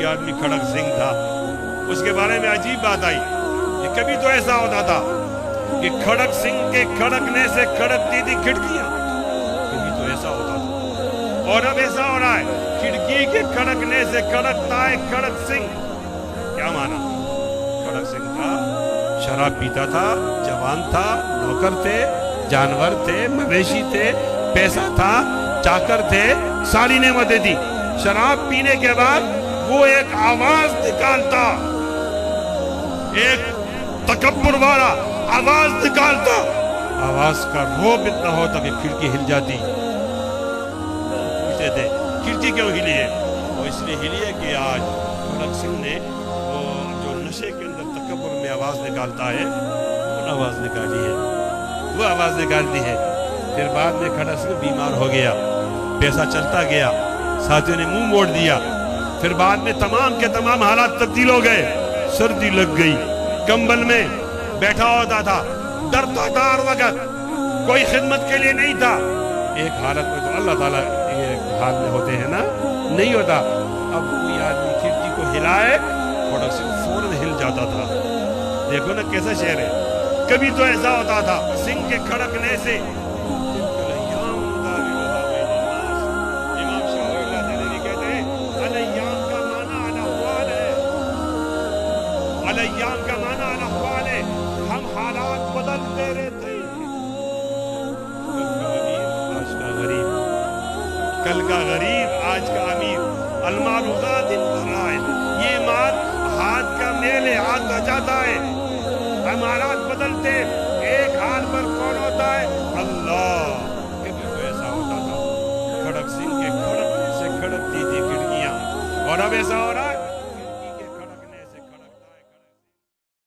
کوئی آدمی کھڑک سنگھ تھا، اس کے بارے میں عجیب بات آئی کہ کبھی تو ایسا ہوتا تھا کہ کھڑک سنگھ کے کھڑکنے سے کھڑکتی تھی کھڑکیاں، کبھی تو ایسا ہوتا تھا، اور اب ایسا ہو رہا ہے کھڑکی کے کھڑکنے سے کھڑکتا ہے کھڑک سنگھ۔ کیا مانا؟ کھڑک سنگھ تھا، شراب پیتا تھا، جوان تھا، نوکر تھے، جانور تھے، مویشی تھے، پیسہ تھا، چاکر تھے، ساری نعمتیں تھی۔ شراب پینے کے بعد وہ ایک آواز نکالتا، ایک تکبر والا آواز نکالتا، آواز کا رعب اتنا ہوتا کہ کھڑکی ہل جاتی۔ پوچھتے تھے کھڑکی کیوں ہلی ہے؟ وہ اس لیے ہلی ہے کہ آج کھڑک سنگھ نے وہ جو نشے کے اندر تکبر میں آواز نکالتا ہے وہ آواز نکالی ہے، وہ آواز نکال دی ہے۔ پھر بعد میں کھڑک سنگھ بیمار ہو گیا، پیسہ چلتا گیا، ساتھیوں نے منہ موڑ دیا، پھر بعد میں تمام کے تمام حالات تبدیل ہو گئے، سردی لگ گئی، کمبل میں بیٹھا ہوتا تھا، ڈرتا تھا ہر وقت، کوئی خدمت کے لیے نہیں تھا۔ ایک حالت میں تو اللہ تعالیٰ ایک حال میں ہوتے ہیں نا، نہیں ہوتا۔ اب کوئی آدمی کھڑکی کو ہلائے کھڑک سنگھ فوراً ہل جاتا تھا۔ دیکھو نا کیسا شعر ہے۔ کبھی تو ایسا ہوتا تھا سنگھ کے کھڑکنے سے الیام کا معنی الاحوال ہے، ہم حالات بدلتے رہتے ہیں۔ کل کا غریب آج کا امیر، المال غاد الرائل، یہ مال ہاتھ کا میل ہے، ہاتھ ہو جاتا ہے، ہم حالات بدلتے، ایک حال پر کون ہوتا ہے؟ اللہ۔ کبھی تو ایسا ہوتا تھا کھڑک سنگھ کے کھڑکنے سے کھڑکتی تھی کھڑکیاں، اور اب ایسا ہو رہا ہے